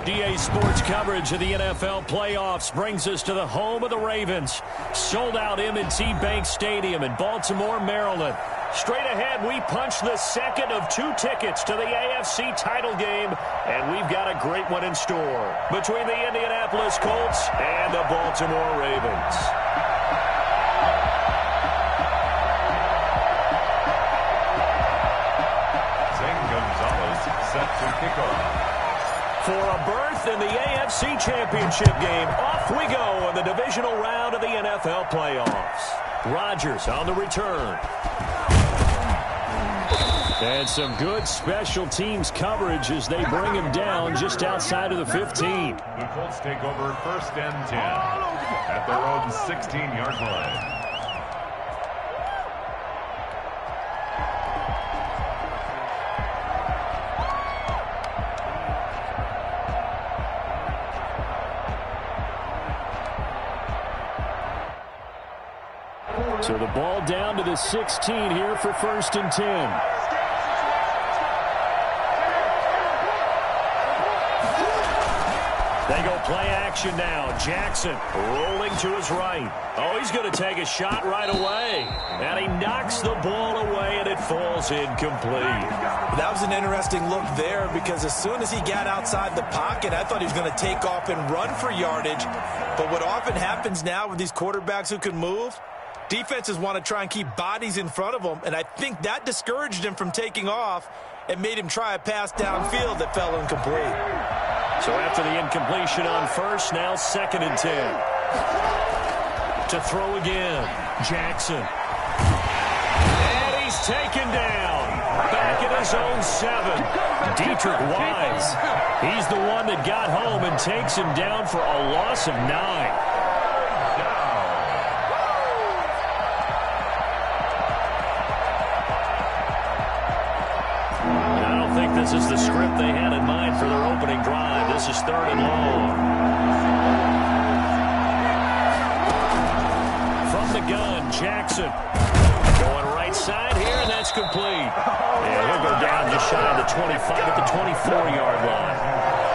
DA Sports coverage of the NFL playoffs brings us to the home of the Ravens. Sold out M&T Bank Stadium in Baltimore, Maryland. Straight ahead, we punch the second of 2 tickets to the AFC title game, and we've got a great one in store between the Indianapolis Colts and the Baltimore Ravens. Zane Gonzalez set to kick off. For a berth in the AFC Championship game, off we go in the divisional round of the NFL playoffs. Rodgers on the return. And some good special teams coverage as they bring him down just outside of the 15. The Colts take over 1st and 10 at their own 16-yard line. So the ball down to the 16 here for 1st and 10. They go play action now. Jackson rolling to his right. Oh, he's going to take a shot right away. And he knocks the ball away, and it falls incomplete. That was an interesting look there because as soon as he got outside the pocket, I thought he was going to take off and run for yardage. But what often happens now with these quarterbacks who can move, defenses want to try and keep bodies in front of them, and I think that discouraged him from taking off and made him try a pass downfield that fell incomplete. So after the incompletion on 1st, now 2nd and 10. To throw again, Jackson. And he's taken down. Back at his own 7. Dietrich Wise. He's the one that got home and takes him down for a loss of 9. This is the script they had in mind for their opening drive. This is 3rd and long. From the gun, Jackson. Going right side here, and that's complete. And he'll go down just shy of the 25 at the 24-yard line.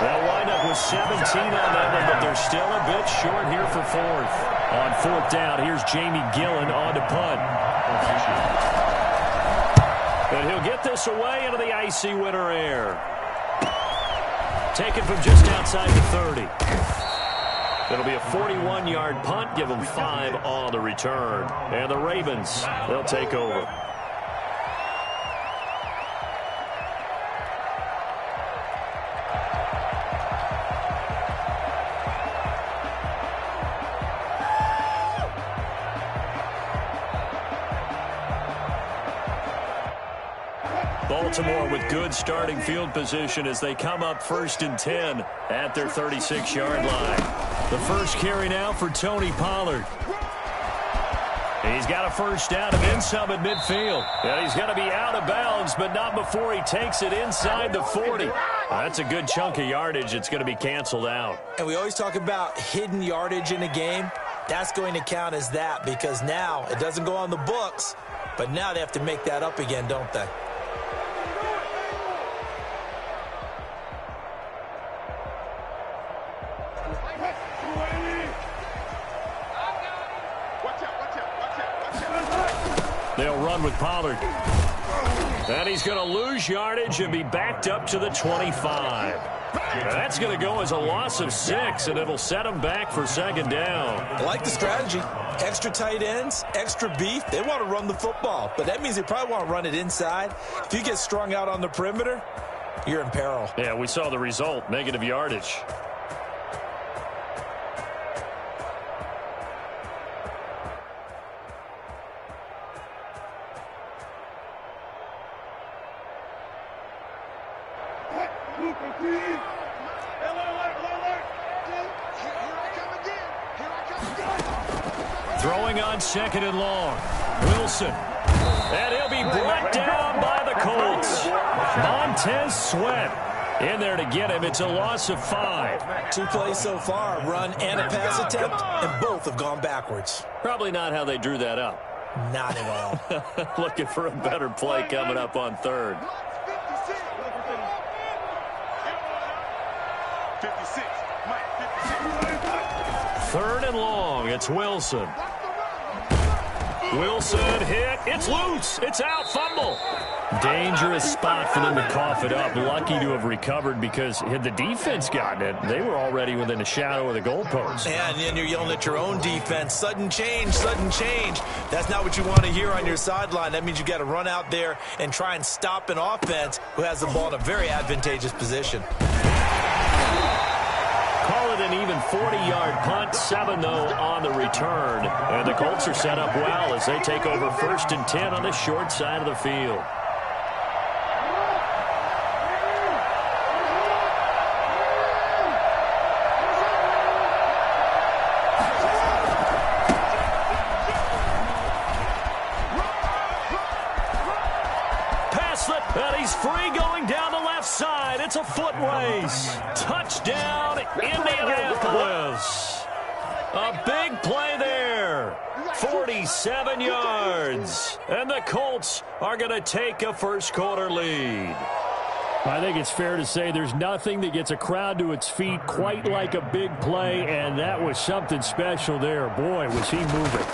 They'll wind up with 17 on that one, but they're still a bit short here for 4th. On 4th down, here's Jamie Gillen on to punt. And he'll get this away into the icy winter air. Taken from just outside the 30. It'll be a 41-yard punt. Give them 5 on the return. And the Ravens, they'll take over. Baltimore with good starting field position as they come up 1st and 10 at their 36-yard line. The first carry now for Tony Pollard. He's got a first down and then some at midfield. And he's going to be out of bounds, but not before he takes it inside the 40. That's a good chunk of yardage. It's going to be canceled out. And we always talk about hidden yardage in a game. That's going to count as that because now it doesn't go on the books, but now they have to make that up again, don't they? They'll run with Pollard. And he's going to lose yardage and be backed up to the 25. That's going to go as a loss of 6, and it'll set him back for 2nd down. I like the strategy. Extra tight ends, extra beef. They want to run the football, but that means they probably want to run it inside. If you get strung out on the perimeter, you're in peril. Yeah, we saw the result, negative yardage. Throwing on 2nd and long. Wilson. And he'll be brought down by the Colts. Montez Sweat in there to get him. It's a loss of 5. 2 plays so far, a run and a pass attempt, and both have gone backwards. Probably not how they drew that up. Not at all. Looking for a better play coming up on 3rd. Third and long. It's Wilson. Wilson hit. It's loose. It's out. Fumble. Dangerous spot for them to cough it up. Lucky to have recovered because had the defense gotten it, they were already within the shadow of the goalpost. Yeah, and then you're yelling at your own defense. Sudden change, sudden change. That's not what you want to hear on your sideline. That means you got to run out there and try and stop an offense who has the ball in a very advantageous position. Call it an even 40-yard punt. 7, though, on the return. And the Colts are set up well as they take over 1st and 10 on the short side of the field. And he's free going down the left side. It's a foot race. Touchdown, Indianapolis. A big play there. 47 yards. And the Colts are going to take a first-quarter lead. I think it's fair to say there's nothing that gets a crowd to its feet quite like a big play, and that was something special there. Boy, was he moving.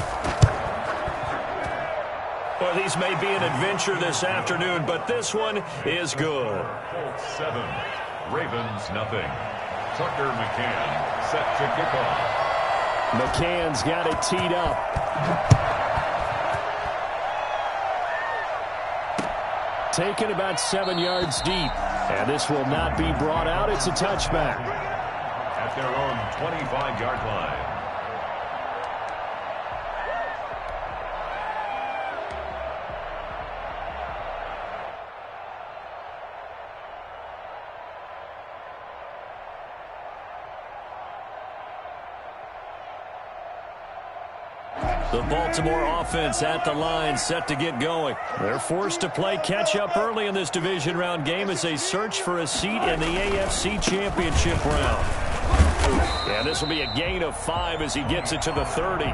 Well, these may be an adventure this afternoon, but this one is good. 7, Ravens nothing. Tucker McCann set to kick off. McCann's got it teed up. Taken about 7 yards deep, and this will not be brought out. It's a touchback. At their own 25-yard line. The Baltimore offense at the line, set to get going. They're forced to play catch-up early in this division round game as they search for a seat in the AFC Championship round. And this will be a gain of 5 as he gets it to the 30.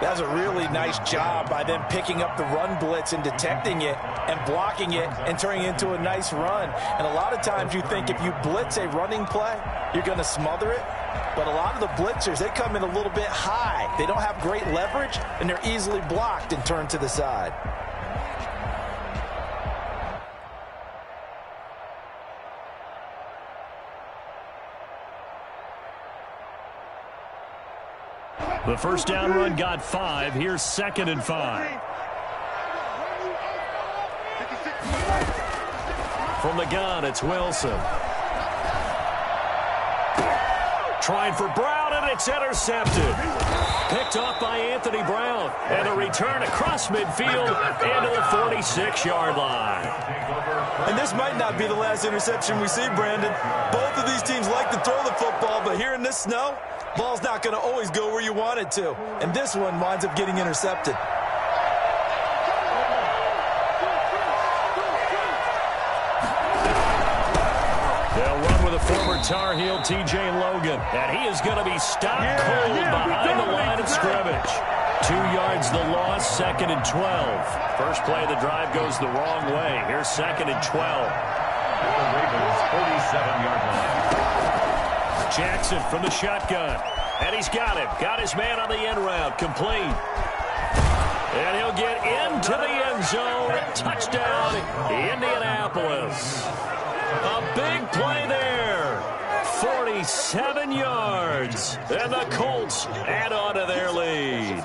That's a really nice job by them picking up the run blitz and detecting it and blocking it and turning it into a nice run. And a lot of times you think if you blitz a running play, you're going to smother it. But a lot of the blitzers, they come in a little bit high. They don't have great leverage, and they're easily blocked and turned to the side. The first down run got 5. Here's 2nd and 5. From the gun, it's Wilson. Trying for Brown, and it's intercepted. Picked off by Anthony Brown. And a return across midfield into the 46-yard line. And this might not be the last interception we see, Brandon. Both of these teams like to throw the football, but here in this snow, ball's not going to always go where you want it to. And this one winds up getting intercepted. They'll run with a former Tar Heel, T.J. Logan. And he is going to be stopped cold behind the line of scrimmage. 2 yards the loss, 2nd and 12. First play of the drive goes the wrong way. Here's 2nd and 12. At the Ravens' 47-yard line. Jackson from the shotgun. And he's got him. Got his man on the end route. Complete. And he'll get into the end zone. Touchdown, Indianapolis. A big play there. 47 yards. And the Colts add on to their lead.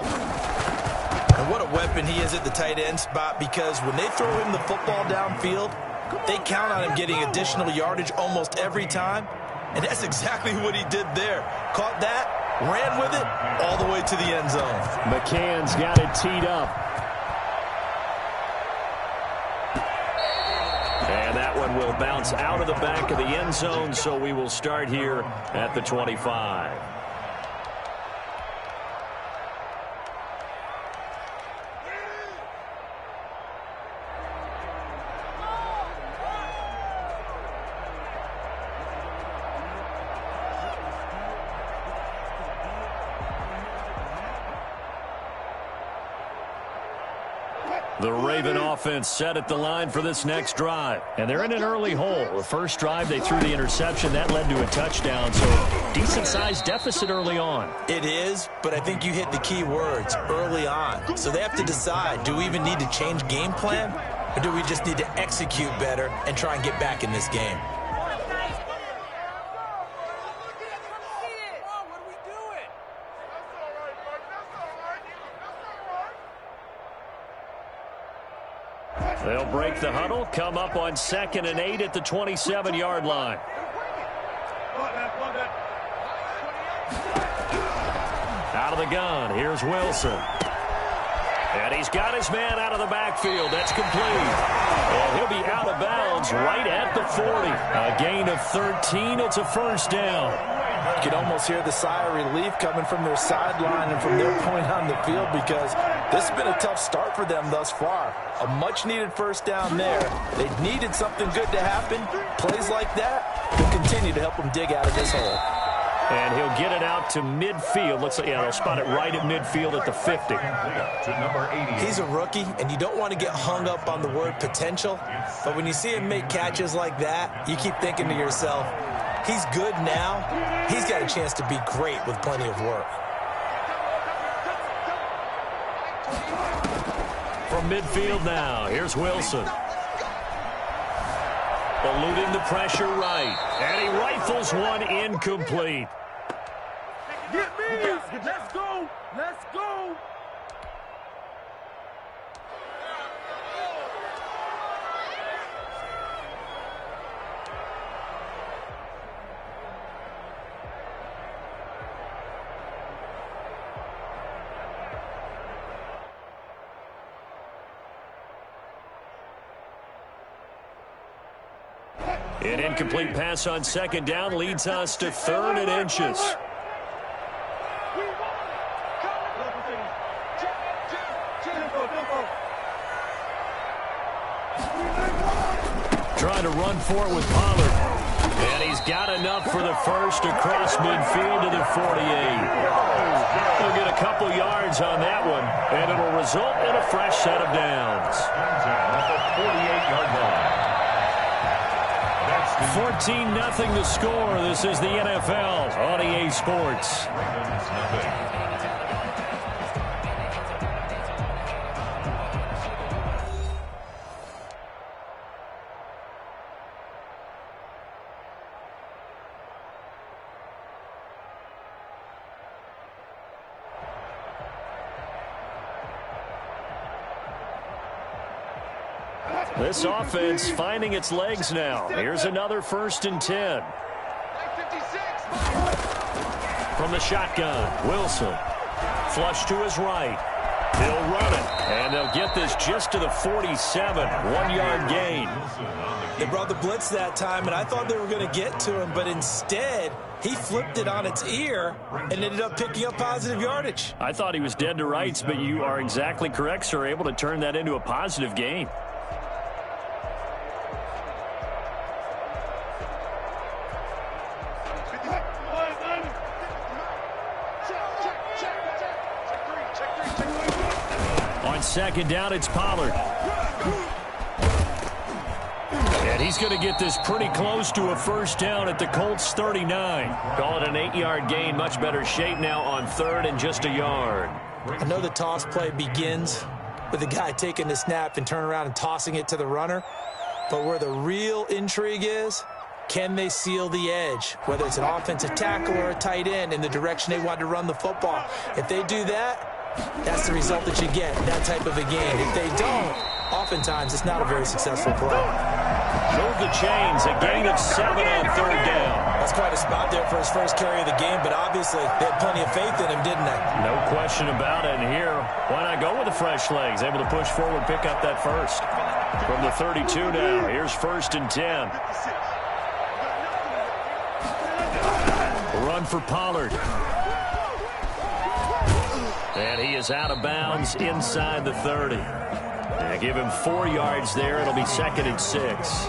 And what a weapon he is at the tight end spot, because when they throw him the football downfield, they count on him getting additional yardage almost every time. And that's exactly what he did there. Caught that, ran with it, all the way to the end zone. McCann's got it teed up. And that one will bounce out of the back of the end zone, so we will start here at the 25. The Raven offense set at the line for this next drive. And they're in an early hole. The first drive, they threw the interception. That led to a touchdown. So decent-sized deficit early on. It is, but I think you hit the key words, early on. So they have to decide, do we even need to change game plan? Or do we just need to execute better and try and get back in this game? They'll break the huddle, come up on 2nd and 8 at the 27-yard line. Out of the gun, here's Wilson. And he's got his man out of the backfield. That's complete. And he'll be out of bounds right at the 40. A gain of 13. It's a first down. You can almost hear the sigh of relief coming from their sideline and from their point on the field because this has been a tough start for them thus far. A much-needed first down there. They needed something good to happen. Plays like that will continue to help them dig out of this hole. And he'll get it out to midfield. Looks like, yeah, they'll spot it right at midfield at the 50. To number 80. He's a rookie, and you don't want to get hung up on the word potential. But when you see him make catches like that, you keep thinking to yourself, he's good now. He's got a chance to be great with plenty of work. From midfield now, here's Wilson. Eluding the pressure right. And he rifles one incomplete. Get me! Let's go! Let's go! An incomplete pass on 2nd down leads us to 3rd and inches. Trying to run for it with Pollard. And he's got enough for the first across midfield to the 48. He'll get a couple yards on that one, and it'll result in a fresh set of downs. At the 48-yard line. 14-0 the score. This is the NFL on EA Sports. This offense finding its legs now. Here's another 1st and 10. From the shotgun, Wilson. Flush to his right. He'll run it. And they'll get this just to the 47. 1-yard gain. They brought the blitz that time, and I thought they were going to get to him, but instead, he flipped it on its ear and ended up picking up positive yardage. I thought he was dead to rights, but you are exactly correct, sir. Able to turn that into a positive gain. On 2nd down, it's Pollard. And he's going to get this pretty close to a first down at the Colts 39. Call it an 8-yard gain. Much better shape now on 3rd and just a yard. I know the toss play begins with the guy taking the snap and turning around and tossing it to the runner. But where the real intrigue is, can they seal the edge? Whether it's an offensive tackle or a tight end in the direction they want to run the football. If they do that, that's the result that you get, that type of a game. If they don't, oftentimes it's not a very successful play. Move the chains, a gain of 7 on 3rd down. That's quite a spot there for his first carry of the game, but obviously they had plenty of faith in him, didn't they? No question about it. And here, why not go with the fresh legs? Able to push forward, pick up that first. From the 32 now, here's 1st and 10. Run for Pollard. And he is out of bounds inside the 30. And give him 4 yards there. It'll be 2nd and 6.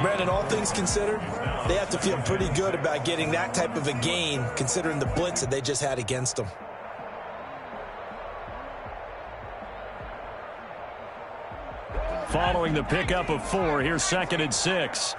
Brandon, all things considered, they have to feel pretty good about getting that type of a gain considering the blitz that they just had against them. following the pickup of 4. Here's 2nd and 6.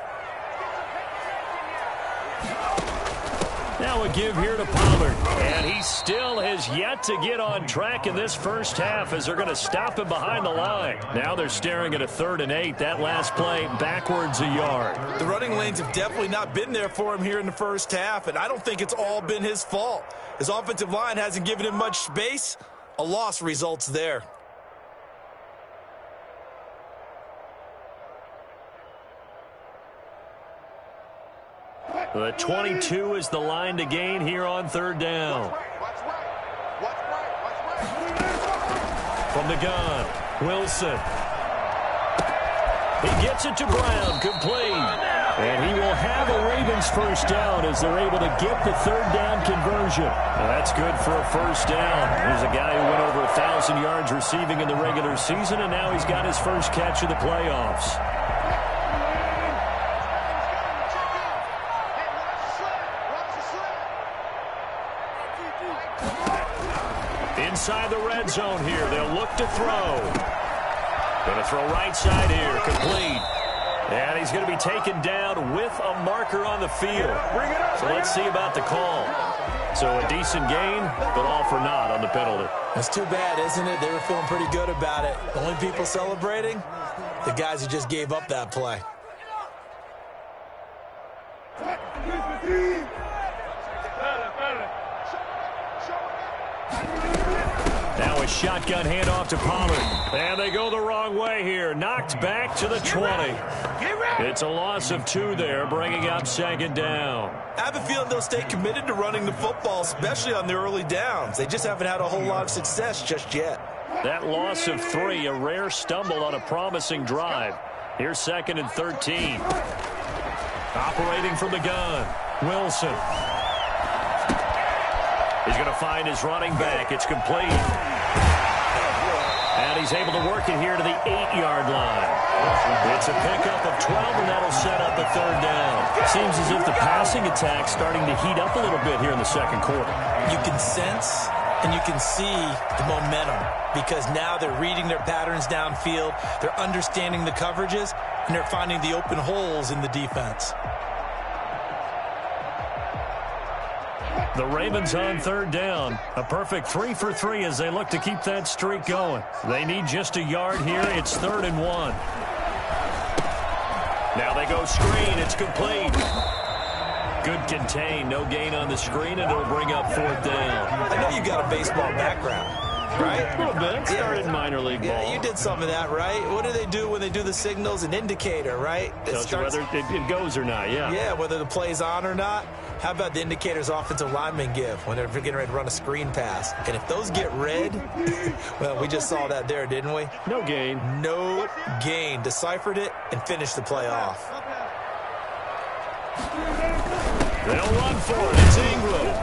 Now a give here to Pollard. And he still has yet to get on track in this first half as they're going to stop him behind the line. Now they're staring at a 3rd and 8. That last play backwards a yard. The running lanes have definitely not been there for him here in the first half, and I don't think it's all been his fault. His offensive line hasn't given him much space. A loss results there. The 22 is the line to gain here on 3rd down. From the gun, Wilson. He gets it to Brown, complete. And he will have a Ravens first down as they're able to get the 3rd down conversion. Well, that's good for a first down. Here's a guy who went over 1,000 yards receiving in the regular season, and now he's got his first catch of the playoffs. Inside the red zone here, they'll look to throw. Going to throw right side here, complete. And he's going to be taken down with a marker on the field. So let's see about the call. So a decent gain, but all for naught on the penalty. That's too bad, isn't it? They were feeling pretty good about it. The only people celebrating, the guys who just gave up that play. Now a shotgun handoff to Pollard. And they go the wrong way here. Knocked back to the 20. It's a loss of 2 there, bringing up 2nd down. I have a feeling they'll stay committed to running the football, especially on the early downs. They just haven't had a whole lot of success just yet. That loss of 3, a rare stumble on a promising drive. Here's 2nd and 13. Operating from the gun, Wilson. He's going to find his running back. It's complete. And he's able to work it here to the 8-yard line. It's a pickup of 12, and that'll set up a 3rd down. Seems as if the passing attack's starting to heat up a little bit here in the 2nd quarter. You can sense and you can see the momentum because now they're reading their patterns downfield, they're understanding the coverages, and they're finding the open holes in the defense. The Ravens on 3rd down. A perfect 3 for 3 as they look to keep that streak going. They need just a yard here. It's 3rd and 1. Now they go screen. It's complete. Good contain. No gain on the screen, and it'll bring up 4th down. I know you got a baseball background, right? A little bit. Started in minor league ball. Yeah, you did some of that, right? What do they do when they do the signals? An indicator, right? Tells you whether it goes or not, yeah. Yeah, whether the play's on or not. How about the indicators offensive linemen give when they're getting ready to run a screen pass? And if those get red, well, we just saw that there, didn't we? No gain. No gain. Deciphered it and finished the play off. They'll run for it. It's Ingram.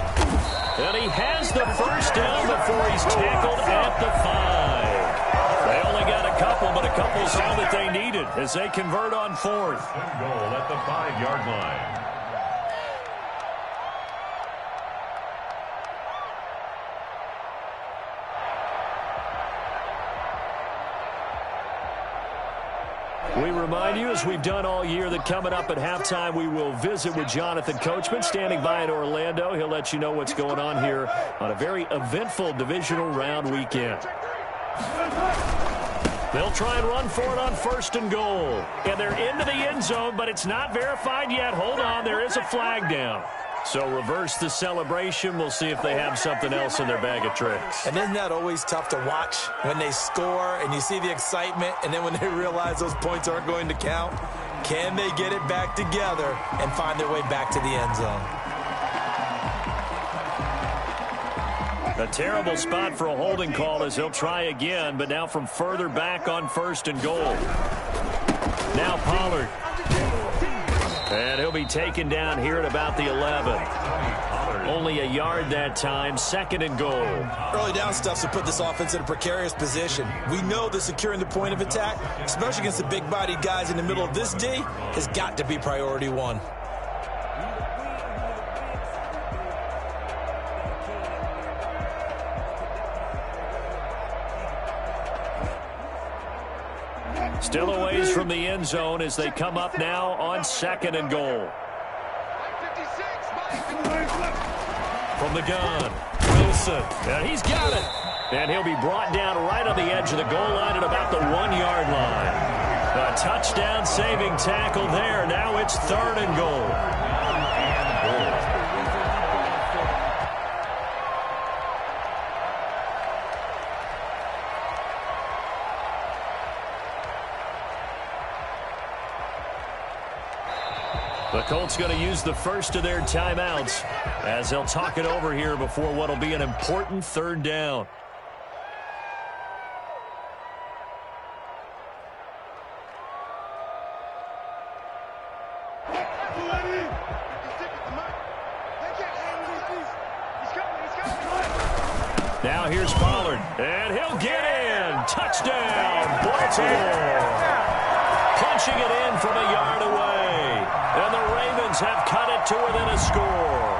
And he has the first down before he's tackled at the 5. They only got a couple, but a couple's all that they needed as they convert on 4th. Goal at the 5-yard line. We remind you, as we've done all year, that coming up at halftime, we will visit with Jonathan Coachman, standing by in Orlando. He'll let you know what's going on here on a very eventful divisional round weekend. They'll try and run for it on 1st and goal. And they're into the end zone, but it's not verified yet. Hold on, there is a flag down. So reverse the celebration. We'll see if they have something else in their bag of tricks. And isn't that always tough to watch when they score and you see the excitement, and then when they realize those points aren't going to count? Can they get it back together and find their way back to the end zone? A terrible spot for a holding call as they'll try again, but now from further back on 1st and goal. Now Pollard. And he'll be taken down here at about the 11. Only a yard that time, 2nd and goal. Early down stuff to put this offense in a precarious position. We know that securing the point of attack, especially against the big-bodied guys in the middle of this D, has got to be priority 1. Still a ways from the end zone as they come up now on 2nd and goal. From the gun, Wilson, and he's got it. And he'll be brought down right on the edge of the goal line at about the 1-yard line. A touchdown-saving tackle there. Now it's 3rd and goal. The Colts going to use the first of their timeouts as they'll talk it over here before what will be an important 3rd down. Now here's Pollard, and he'll get in. Touchdown, Baltimore. Punching it in from a yard away. And the Ravens have cut it to within a score.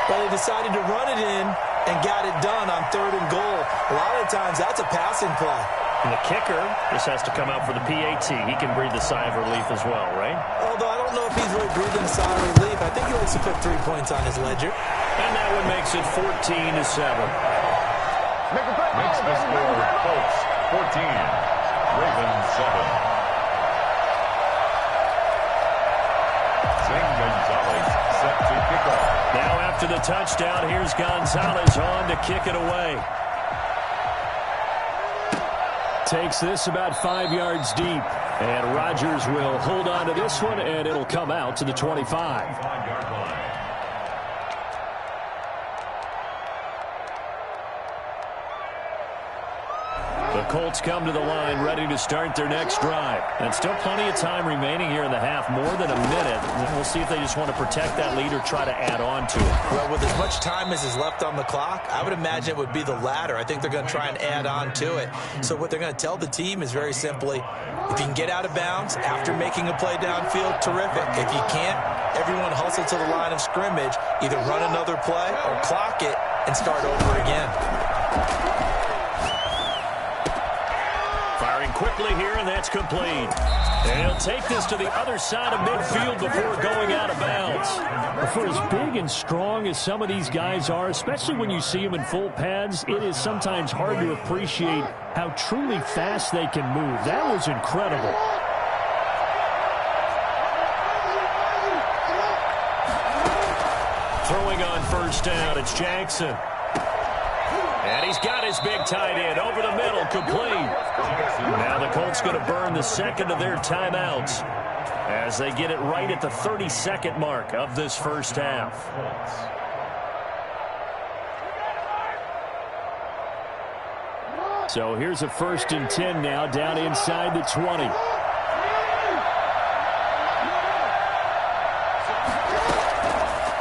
But they decided to run it in and got it done on 3rd and goal. A lot of times that's a passing play. And the kicker just has to come out for the PAT. He can breathe a sigh of relief as well, right? Although I don't know if he's really breathing a sigh of relief. I think he likes to put 3 points on his ledger. And that one makes it 14-7. Makes the score Colts 14, Ravens 7. Gonzalez set to kick off. Now after the touchdown, here's Gonzalez on to kick it away. Takes this about 5 yards deep. And Rodgers will hold on to this one, and it'll come out to the 25. 5-yard line. The Colts come to the line ready to start their next drive. And still plenty of time remaining here in the half, more than a minute. We'll see if they just want to protect that lead or try to add on to it. Well, with as much time as is left on the clock, I would imagine it would be the latter. I think they're going to try and add on to it. So what they're going to tell the team is very simply, if you can get out of bounds after making a play downfield, terrific. If you can't, everyone hustle to the line of scrimmage, either run another play or clock it and start over again. Firing quickly here, and that's complete. And he'll take this to the other side of midfield before going out of bounds. For as big and strong as some of these guys are, especially when you see them in full pads, it is sometimes hard to appreciate how truly fast they can move. That was incredible. Throwing on 1st down, it's Jackson. And he's got his big tight end over the middle, complete. Now the Colts going to burn the 2nd of their timeouts as they get it right at the 32nd mark of this 1st half. So here's a 1st and 10 now down inside the 20.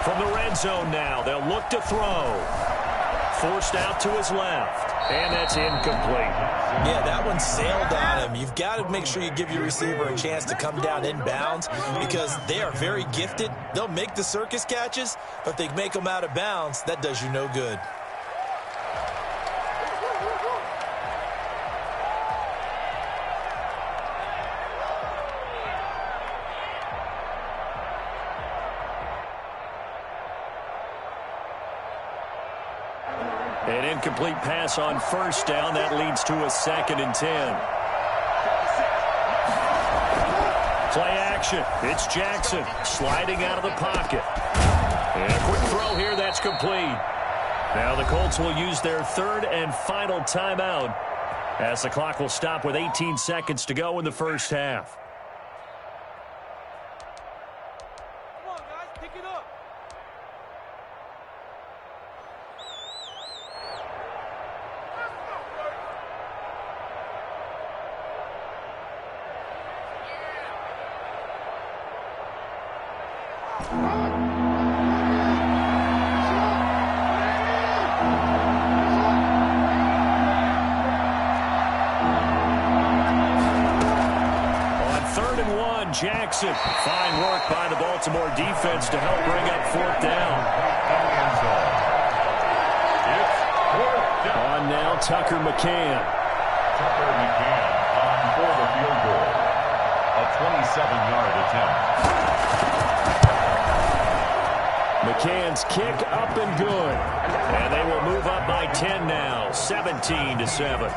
From the red zone now, they'll look to throw. Forced out to his left, and that's incomplete. Yeah, that one sailed on him. You've got to make sure you give your receiver a chance to come down inbounds because they are very gifted. They'll make the circus catches, but if they make them out of bounds, that does you no good. An incomplete pass on 1st down. That leads to a 2nd and 10. Play action. It's Jackson sliding out of the pocket. And a quick throw here. That's complete. Now the Colts will use their 3rd and final timeout as the clock will stop with 18 seconds to go in the 1st half. Come on, guys, pick it up. Jackson. Fine work by the Baltimore defense to help bring up 4th down. It's 4th down. On now, Tucker McCann. Tucker McCann on 4th field goal. A 27-yard attempt. McCann's kick up and good. And they will move up by 10 now, 17-7.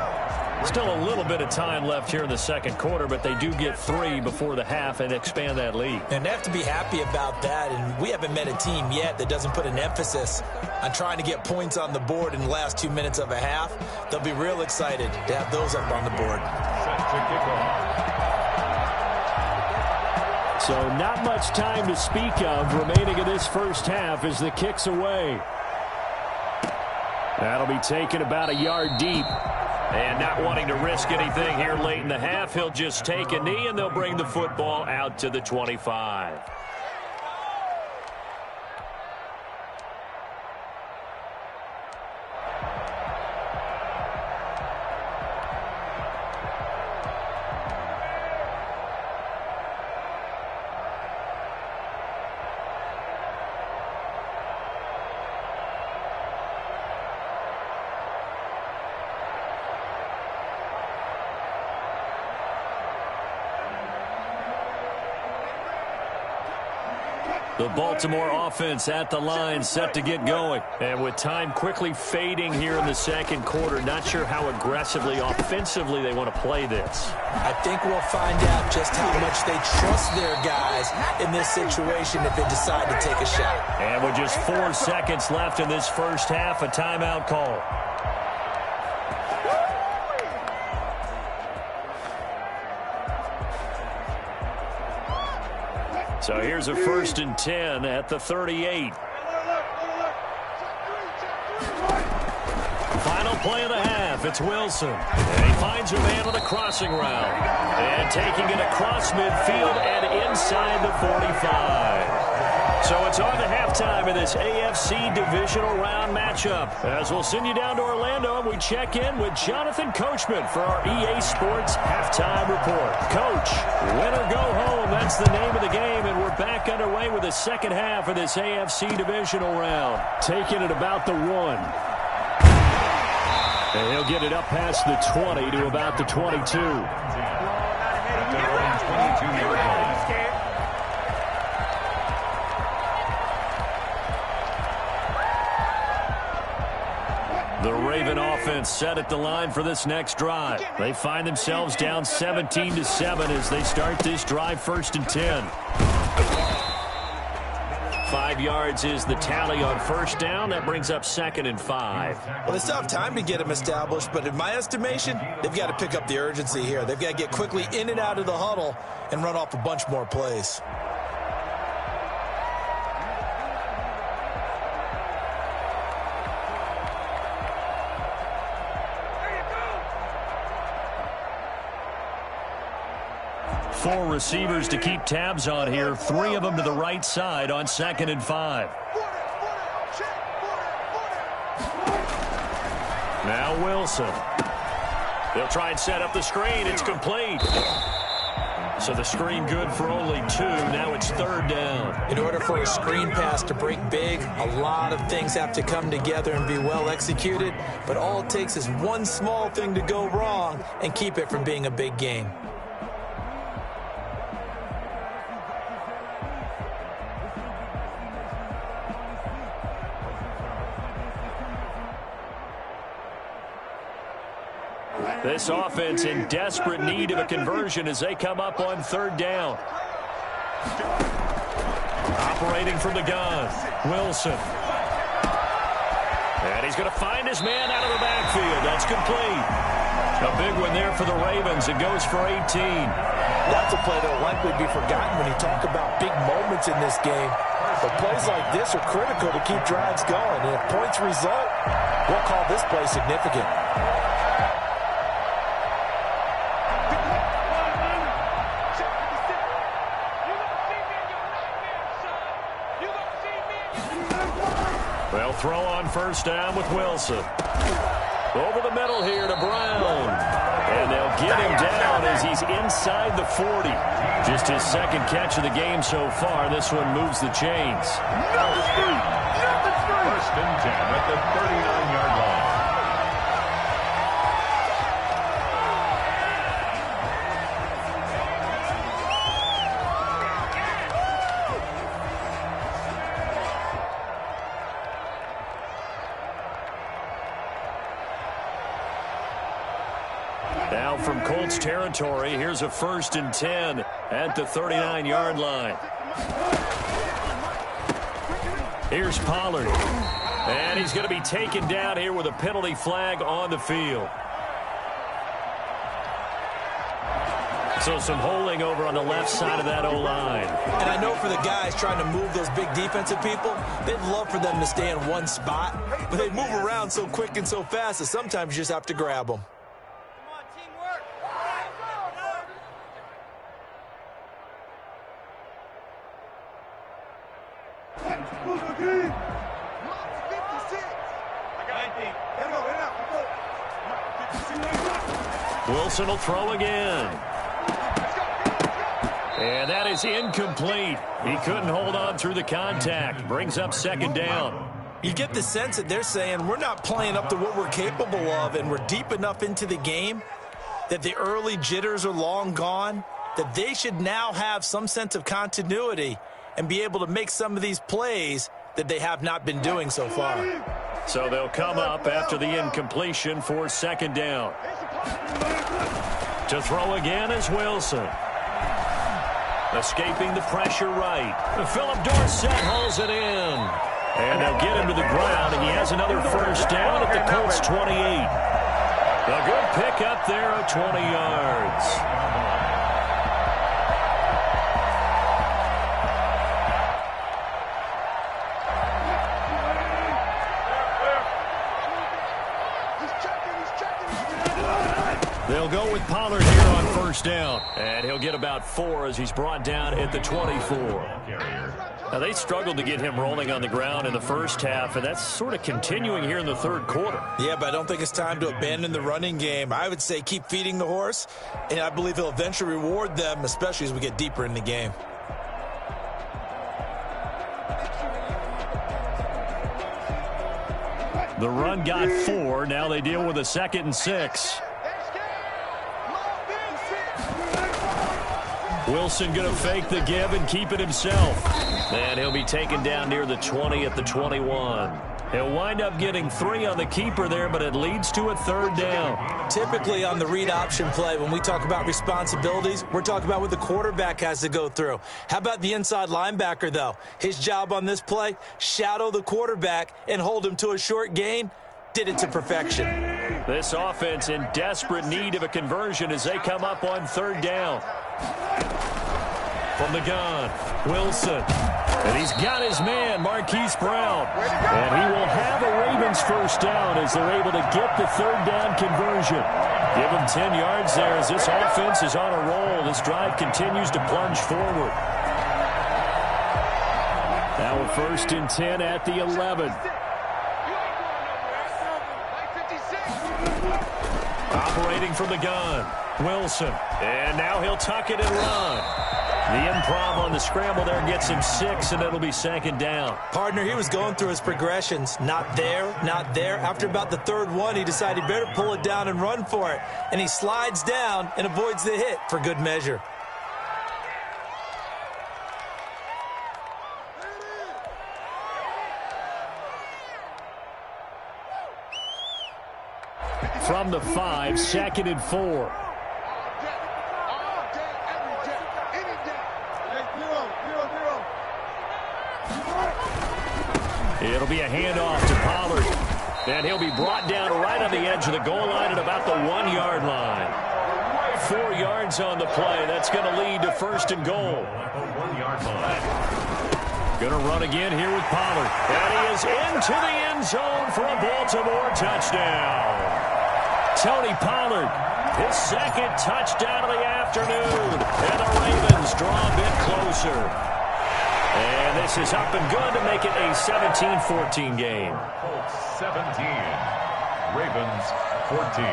Still a little bit of time left here in the second quarter, but they do get 3 before the half and expand that lead. And they have to be happy about that, and we haven't met a team yet that doesn't put an emphasis on trying to get points on the board in the last 2 minutes of a half. They'll be real excited to have those up on the board. Set to kick off. So not much time to speak of remaining in this first half as the kick's away. That'll be taken about a yard deep. And not wanting to risk anything here late in the half, he'll just take a knee, and they'll bring the football out to the 25. The Baltimore offense at the line, set to get going. And with time quickly fading here in the second quarter, not sure how aggressively, offensively they want to play this. I think we'll find out just how much they trust their guys in this situation if they decide to take a shot. And with just 4 seconds left in this first half, a timeout call. So here's a 1st and 10 at the 38. Final play of the half. It's Wilson. And he finds a man on the crossing route. And taking it across midfield and inside the 45. So it's on to halftime of this AFC divisional round matchup. As we'll send you down to Orlando, and we check in with Jonathan Coachman for our EA Sports Halftime Report. Coach, win or go home, that's the name of the game, and we're back underway with the second half of this AFC divisional round. Taking it about the 1. And he'll get it up past the 20 to about the 22. At their own 22-yard line. The Raven offense set at the line for this next drive. They find themselves down 17-7 as they start this drive 1st and 10. 5 yards is the tally on first down. That brings up 2nd and 5. Well, they still have time to get them established, but in my estimation, they've got to pick up the urgency here. They've got to get quickly in and out of the huddle and run off a bunch more plays. Four receivers to keep tabs on here. 3 of them to the right side on 2nd and 5. Now Wilson. They'll try and set up the screen. It's complete. So the screen good for only 2. Now it's 3rd down. In order for a screen pass to break big, a lot of things have to come together and be well executed. But all it takes is one small thing to go wrong and keep it from being a big gain. This offense in desperate need of a conversion as they come up on 3rd down. Operating from the gun, Wilson. And he's going to find his man out of the backfield. That's complete. A big one there for the Ravens. It goes for 18. That's a play that will likely be forgotten when you talk about big moments in this game. But plays like this are critical to keep drives going. And if points result, we'll call this play significant. They'll throw on first down with Wilson. Over the middle here to Brown. And they'll get him down as he's inside the 40. Just his 2nd catch of the game so far. This one moves the chains. 1st and 10 at the 39-yard line. Now from Colts territory, here's a 1st and 10 at the 39-yard line. Here's Pollard. And he's going to be taken down here with a penalty flag on the field. So some holding over on the left side of that O-line. And I know for the guys trying to move those big defensive people, they'd love for them to stay in one spot. But they move around so quick and so fast that sometimes you just have to grab them. Come on, teamwork. Wilson will throw again. And that is incomplete. He couldn't hold on through the contact. Brings up 2nd down. You get the sense that they're saying we're not playing up to what we're capable of, and we're deep enough into the game that the early jitters are long gone, that they should now have some sense of continuity and be able to make some of these plays that they have not been doing so far. So they'll come up after the incompletion for 2nd down. To throw again is Wilson. Escaping the pressure right. Philip Dorsett hauls it in. And they'll get him to the ground, and he has another 1st down at the Colts 28. A good pickup there of 20 yards. They'll go with Pollard here on 1st down. And he'll get about 4 as he's brought down at the 24. Now, they struggled to get him rolling on the ground in the first half, and that's sort of continuing here in the 3rd quarter. Yeah, but I don't think it's time to abandon the running game. I would say keep feeding the horse, and I believe he'll eventually reward them, especially as we get deeper in the game. The run got 4. Now they deal with a 2nd and 6. Wilson going to fake the give and keep it himself. And he'll be taken down near the 20 at the 21. He'll wind up getting 3 on the keeper there, but it leads to a 3rd down. Typically on the read option play, when we talk about responsibilities, we're talking about what the quarterback has to go through. How about the inside linebacker, though? His job on this play, shadow the quarterback and hold him to a short gain. Did it to perfection. This offense in desperate need of a conversion as they come up on 3rd down. From the gun, Wilson. And he's got his man, Marquise Brown. And he will have a Ravens 1st down as they're able to get the 3rd down conversion. Give him 10 yards there as this offense is on a roll. This drive continues to plunge forward. Now a 1st and 10 at the 11. Operating from the gun, Wilson. And now he'll tuck it and run. The improv on the scramble there gets him 6, and it'll be 2nd down. Partner, he was going through his progressions. Not there, not there. After about the 3rd one, he decided he better pull it down and run for it. And he slides down and avoids the hit for good measure. From the 5, 2nd and 4. It'll be a handoff to Pollard. And he'll be brought down right on the edge of the goal line at about the 1-yard line. 4 yards on the play. That's going to lead to 1st and goal. 1-yard line. Going to run again here with Pollard. And he is into the end zone for a Baltimore touchdown. Tony Pollard, his 2nd touchdown of the afternoon. And the Ravens draw a bit closer. And this is up and good to make it a 17-14 game. Colts 17, Ravens 14.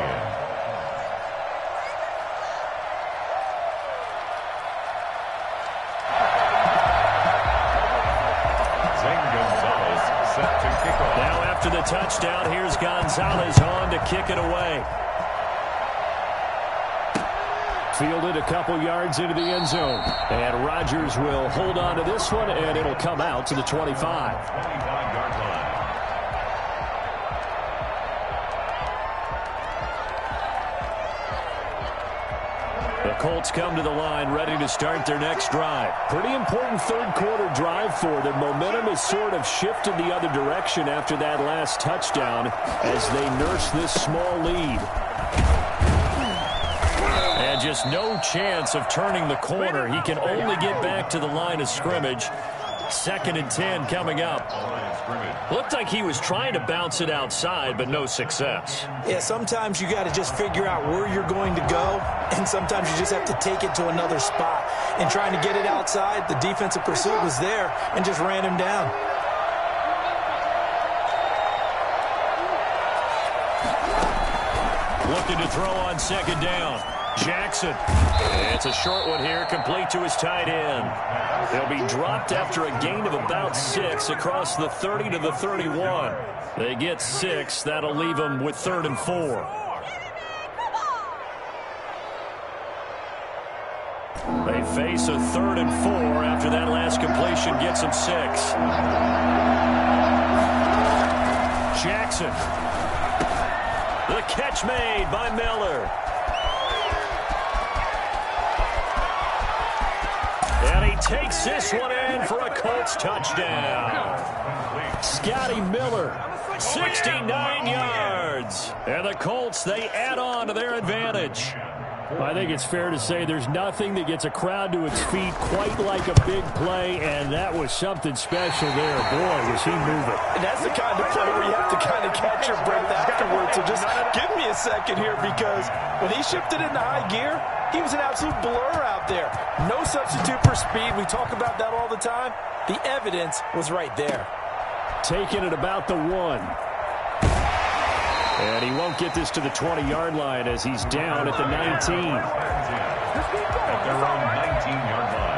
Zane Gonzalez set to kick off. Now after the touchdown, here's Gonzalez on to kick it away. Fielded a couple yards into the end zone. And Rodgers will hold on to this one, and it'll come out to the 25. 25-yard line. Colts come to the line ready to start their next drive. Pretty important third quarter drive for them. Momentum has sort of shifted the other direction after that last touchdown as they nurse this small lead. And just no chance of turning the corner. He can only get back to the line of scrimmage. 2nd and 10 coming up. Looked like he was trying to bounce it outside, but no success. Yeah, sometimes you got to just figure out where you're going to go, and sometimes you just have to take it to another spot. And trying to get it outside, the defensive pursuit was there and just ran him down. Looking to throw on 2nd down. Jackson. It's a short one here, complete to his tight end. He'll be dropped after a gain of about 6 across the 30 to the 31. They get 6. That'll leave them with 3rd and 4. They face a 3rd and 4 after that last completion gets them 6. Jackson. The catch made by Miller. And he takes this one in for a Colts touchdown. Scotty Miller, 69 yards. And the Colts, they add on to their advantage. I think it's fair to say there's nothing that gets a crowd to its feet quite like a big play, and that was something special there. Boy, was he moving. And that's the kind of play where you have to kind of catch your breath afterwards. So just give me a second here, because when he shifted into high gear, he was an absolute blur out there. No substitute for speed. We talk about that all the time. The evidence was right there. Taking it about the 1. And he won't get this to the 20-yard line as he's down at the 19. At their own 19-yard line.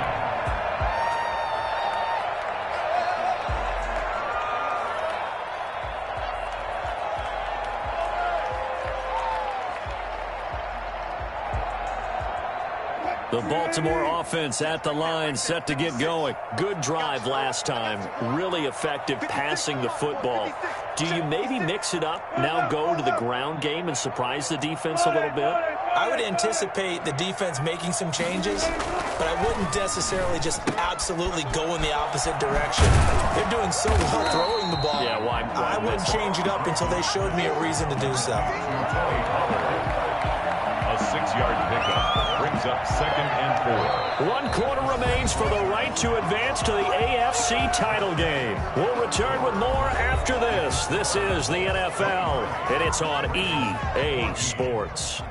The Baltimore offense at the line, set to get going. Good drive last time. Really effective passing the football. Do you maybe mix it up, now go to the ground game and surprise the defense a little bit? I would anticipate the defense making some changes, but I wouldn't necessarily just absolutely go in the opposite direction. They're doing so well throwing the ball. Yeah, why I wouldn't change it up until they showed me a reason to do so. A 6-yard pickup brings up 2nd and 4. 1 quarter remains for the right to advance to the AFC title game. We'll return with more after this. This is the NFL, and it's on EA Sports.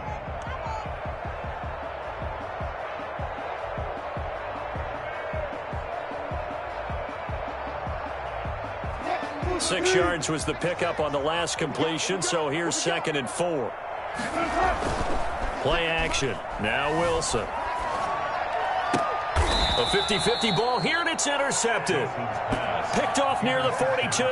Six yards was the pickup on the last completion, so here's 2nd and 4. Play action. Now Wilson. A 50-50 ball here, and it's intercepted. Picked off near the 42.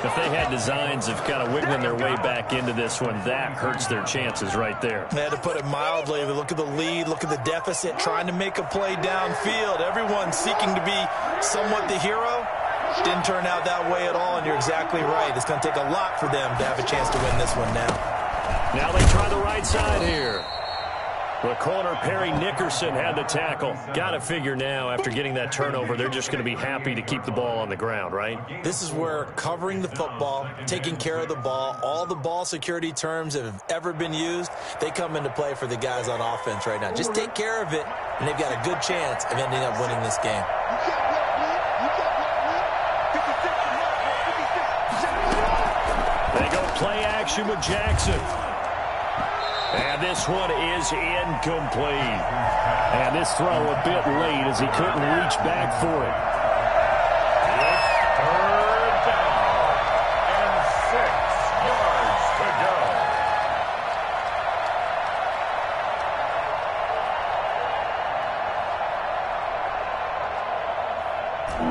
If they had designs of kind of wiggling their way back into this one, that hurts their chances right there. They had to put it mildly. Look at the lead. Look at the deficit. Trying to make a play downfield. Everyone seeking to be somewhat the hero. Didn't turn out that way at all, and you're exactly right. It's going to take a lot for them to have a chance to win this one now. Now they try the right side here. The corner, Perry Nickerson, had the tackle. Got to figure now, after getting that turnover, they're just going to be happy to keep the ball on the ground, right? This is where covering the football, taking care of the ball, all the ball security terms that have ever been used, they come into play for the guys on offense right now. Just take care of it, and they've got a good chance of ending up winning this game. They go play action with Jackson. And this one is incomplete. And this throw a bit late as he couldn't reach back for it. Third down and 6 yards to go.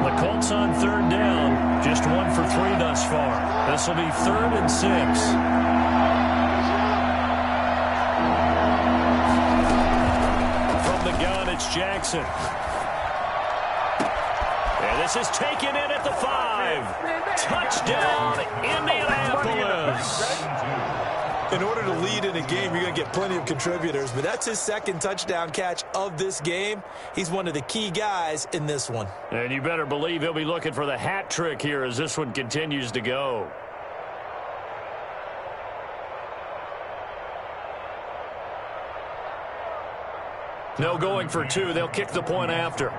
The Colts on 3rd down. Just 1 for 3 thus far. This will be 3rd and 6. It's Jackson. And this is taken in at the 5. Touchdown, Indianapolis. In order to lead in a game, you're going to get plenty of contributors, but that's his second touchdown catch of this game. He's one of the key guys in this one. And you better believe he'll be looking for the hat trick here as this one continues to go. No going for two. They'll kick the point after.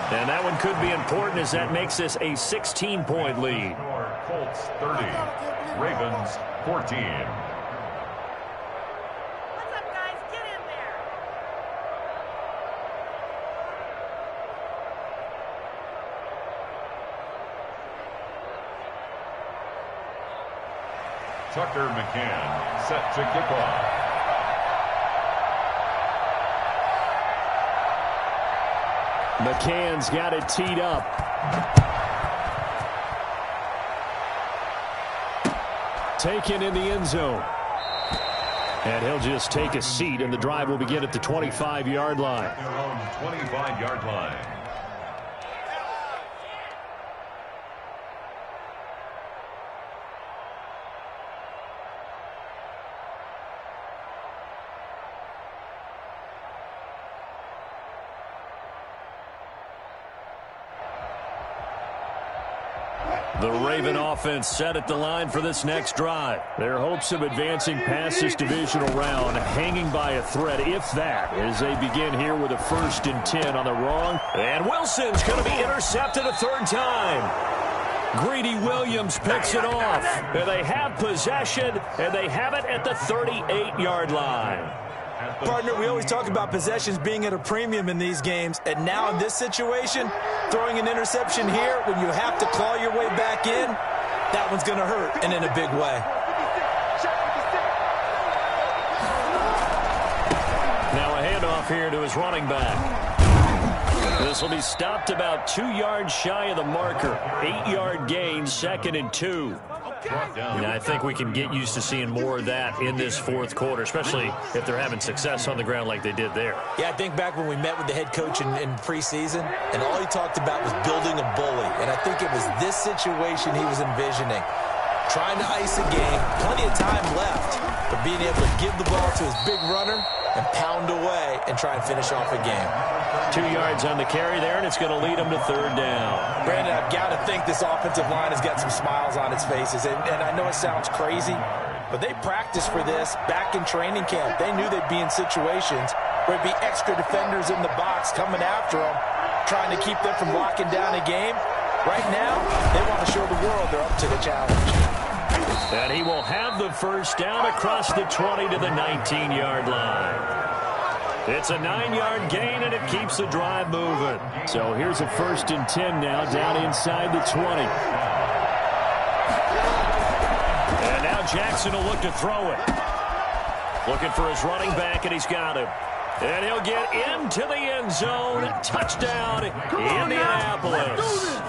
And that one could be important as that makes this a 16-point lead. Colts 30, Ravens 14. What's up, guys? Get in there. Tucker McCann set to kick off. McCann's got it teed up. Taken in the end zone. And he'll just take a seat, and the drive will begin at the 25-yard line. Their own 25-yard line. The Raven offense set at the line for this next drive. Their hopes of advancing past this divisional round hanging by a thread, if that, as they begin here with a 1st and 10 on the wrong. And Wilson's going to be intercepted a third time. Greedy Williams picks it off. And they have possession, and they have it at the 38-yard line. Partner, we always talk about possessions being at a premium in these games, and now in this situation, throwing an interception here when you have to claw your way back in, that one's going to hurt, and in a big way. Now a handoff here to his running back. This will be stopped about 2 yards shy of the marker. 8-yard gain, 2nd and 2. And I think we can get used to seeing more of that in this fourth quarter, especially if they're having success on the ground like they did there. Yeah, I think back when we met with the head coach in preseason, and all he talked about was building a bully. And I think it was this situation he was envisioning. Trying to ice a game, plenty of time left, but being able to give the ball to his big runner and pound away and try and finish off a game. 2 yards on the carry there, and it's going to lead them to 3rd down. Brandon, I've got to think this offensive line has got some smiles on its faces. And I know it sounds crazy, but they practiced for this back in training camp. They knew they'd be in situations where there'd be extra defenders in the box coming after them, trying to keep them from locking down a game. Right now, they want to show the world they're up to the challenge. And he will have the first down across the 20 to the 19-yard line. It's a 9-yard gain, and it keeps the drive moving. So here's a 1st and 10 now, down inside the 20. And now Jackson will look to throw it. Looking for his running back, and he's got him. And he'll get into the end zone. Touchdown, Indianapolis.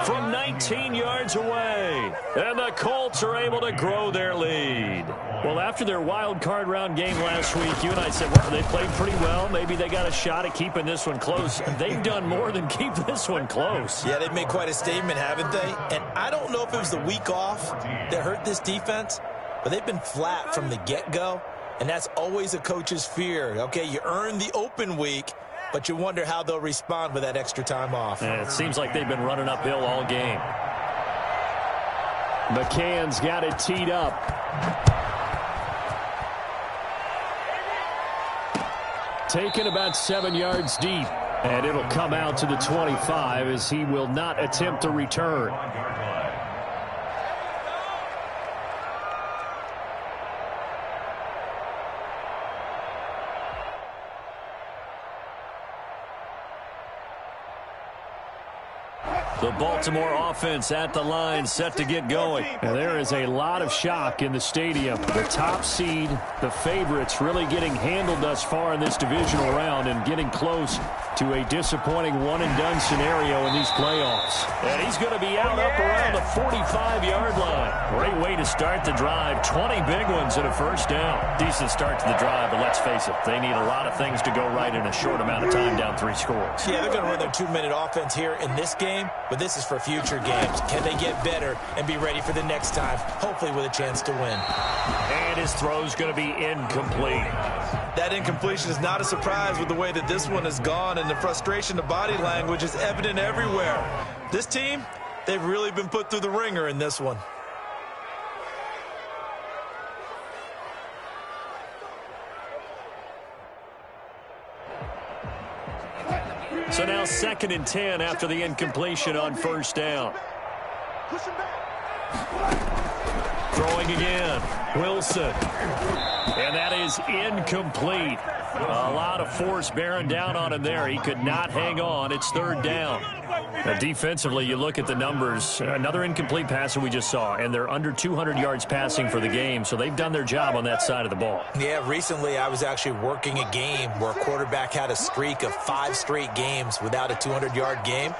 From 19 yards away. And the Colts are able to grow their lead. Well, after their wild card round game last week, you and I said, well, they played pretty well. Maybe they got a shot at keeping this one close. They've done more than keep this one close. Yeah, they've made quite a statement, haven't they? And I don't know if it was the week off that hurt this defense, but they've been flat from the get-go. And that's always a coach's fear. Okay, you earn the open week, but you wonder how they'll respond with that extra time off. And it seems like they've been running uphill all game. McCann's got it teed up. Taken about 7 yards deep. And it'll come out to the 25 as he will not attempt to return. The Baltimore offense at the line, set to get going. And there is a lot of shock in the stadium. The top seed, the favorites, really getting handled thus far in this divisional round and getting close to a disappointing one-and-done scenario in these playoffs. And he's going to be out up around the 45-yard line. Great way to start the drive. 20 big ones and a first down. Decent start to the drive, but let's face it, they need a lot of things to go right in a short amount of time, down 3 scores. Yeah, they're going to run their 2-minute offense here in this game. but this is for future games. Can they get better and be ready for the next time, hopefully with a chance to win? And his throw's going to be incomplete. That incompletion is not a surprise with the way that this one has gone, and the frustration of body language is evident everywhere. This team, they've really been put through the ringer in this one. So now 2nd and 10 after the incompletion on first down. Throwing again. Wilson. And that is incomplete. A lot of force bearing down on him there. He could not hang on. It's 3rd down. Now, defensively, you look at the numbers. Another incomplete pass that we just saw, and they're under 200 yards passing for the game, so they've done their job on that side of the ball. Yeah, recently I was actually working a game where a quarterback had a streak of 5 straight games without a 200-yard game,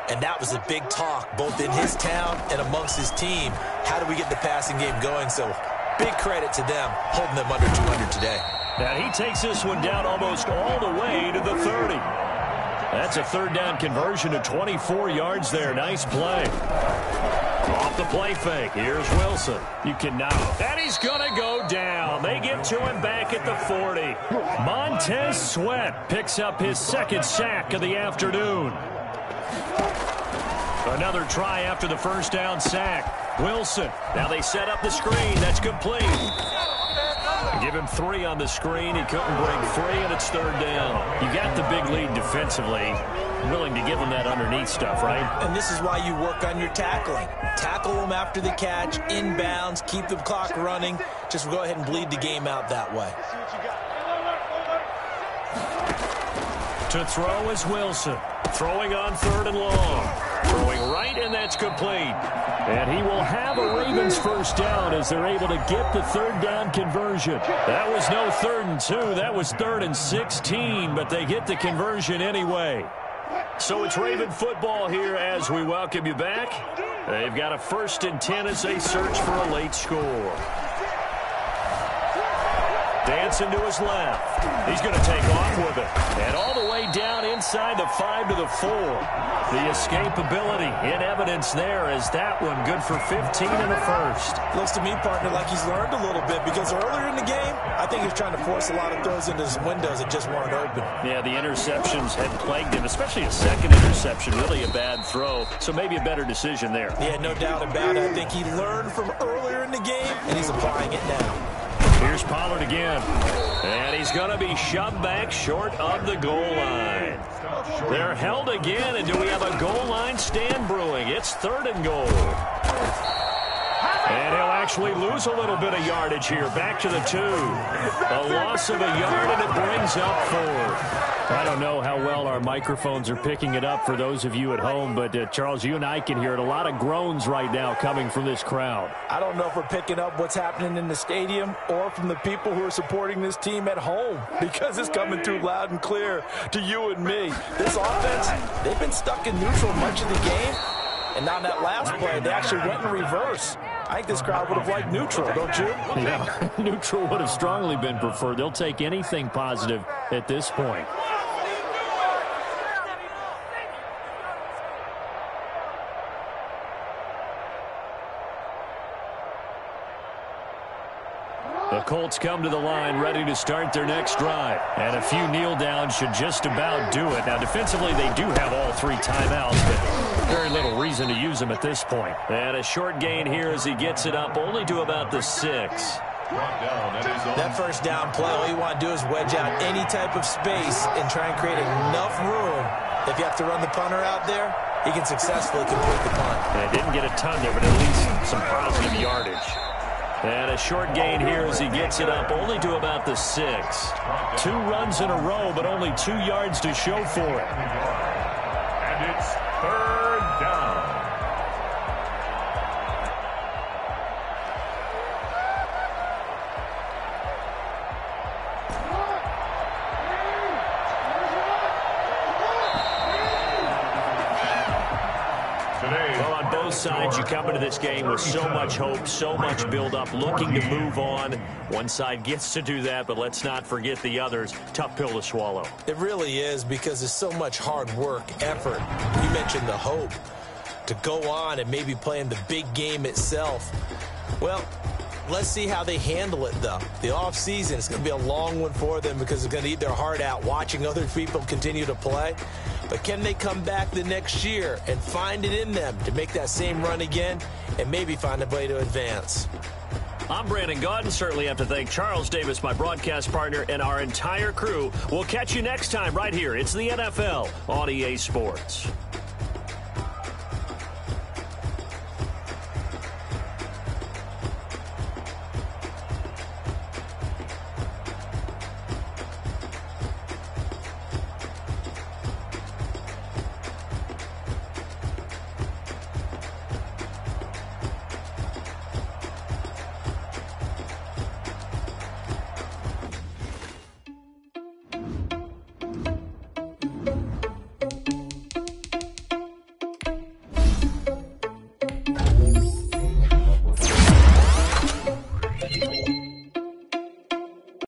and that was a big talk both in his town and amongst his team. How do we get the passing game going? So big credit to them holding them under 200 today. And he takes this one down almost all the way to the 30. That's a 3rd down conversion to 24 yards there. Nice play. Off the play fake. Here's Wilson. You cannot. And he's going to go down. They get to him back at the 40. Montez Sweat picks up his 2nd sack of the afternoon. Another try after the 1st down sack. Wilson. Now they set up the screen. That's complete. Give him 3 on the screen. He couldn't break free, and it's 3rd down. You got the big lead defensively. Willing to give him that underneath stuff, right? And this is why you work on your tackling. Tackle them after the catch, inbounds, keep the clock running. Just go ahead and bleed the game out that way. To throw is Wilson. Throwing on 3rd and long. Throwing right, and that's complete. And he will have a Ravens 1st down as they're able to get the 3rd down conversion. That was no 3rd and 2. That was 3rd and 16, but they get the conversion anyway. So it's Raven football here as we welcome you back. They've got a 1st and 10 as they search for a late score. Dancing to his left. He's going to take off with it. And all the way down inside the 5 to the 4. The escapability in evidence there as that one good for 15 in the 1st. Looks to me, partner, like he's learned a little bit because earlier in the game, I think he was trying to force a lot of throws into his windows that just weren't open. Yeah, the interceptions had plagued him, especially a 2nd interception, really a bad throw. So maybe a better decision there. Yeah, no doubt about it. I think he learned from earlier in the game, and he's applying it now. Here's Pollard again. And he's going to be shoved back short of the goal line. They're held again, and do we have a goal line stand brewing? It's 3rd and goal. And he'll actually lose a little bit of yardage here. Back to the 2. A loss of a yard, and it brings up 4. I don't know how well our microphones are picking it up for those of you at home, but Charles, you and I can hear it. A lot of groans right now coming from this crowd. I don't know if we're picking up what's happening in the stadium or from the people who are supporting this team at home because it's coming through loud and clear to you and me. This offense, they've been stuck in neutral much of the game, and now in that last play, they actually went in reverse. I think this crowd would have liked neutral, don't you? Yeah, neutral would have strongly been preferred. They'll take anything positive at this point. The Colts come to the line ready to start their next drive. And a few kneel downs should just about do it. Now, defensively, they do have all 3 timeouts, but very little reason to use them at this point. And a short gain here as he gets it up only to about the 6. That 1st down play, all you want to do is wedge out any type of space and try and create enough room. If you have to run the punter out there, he can successfully complete the punt. And didn't get a ton there, but at least some positive yardage. And a short gain here as he gets it up only to about the 6. 2 runs in a row, but only 2 yards to show for it. And it's 3rd down. Well, on both sides, you come into this game with so much hope, so much build-up, looking to move on. One side gets to do that, but let's not forget the others. Tough pill to swallow. It really is because there's so much hard work, effort. You mentioned the hope. to go on and maybe play in the big game itself. Well, let's see how they handle it, though. The offseason is going to be a long one for them because they're going to eat their heart out watching other people continue to play. But can they come back the next year and find it in them to make that same run again and maybe find a way to advance? I'm Brandon Gaudin. Certainly have to thank Charles Davis, my broadcast partner, and our entire crew. We'll catch you next time right here. It's the NFL on EA Sports.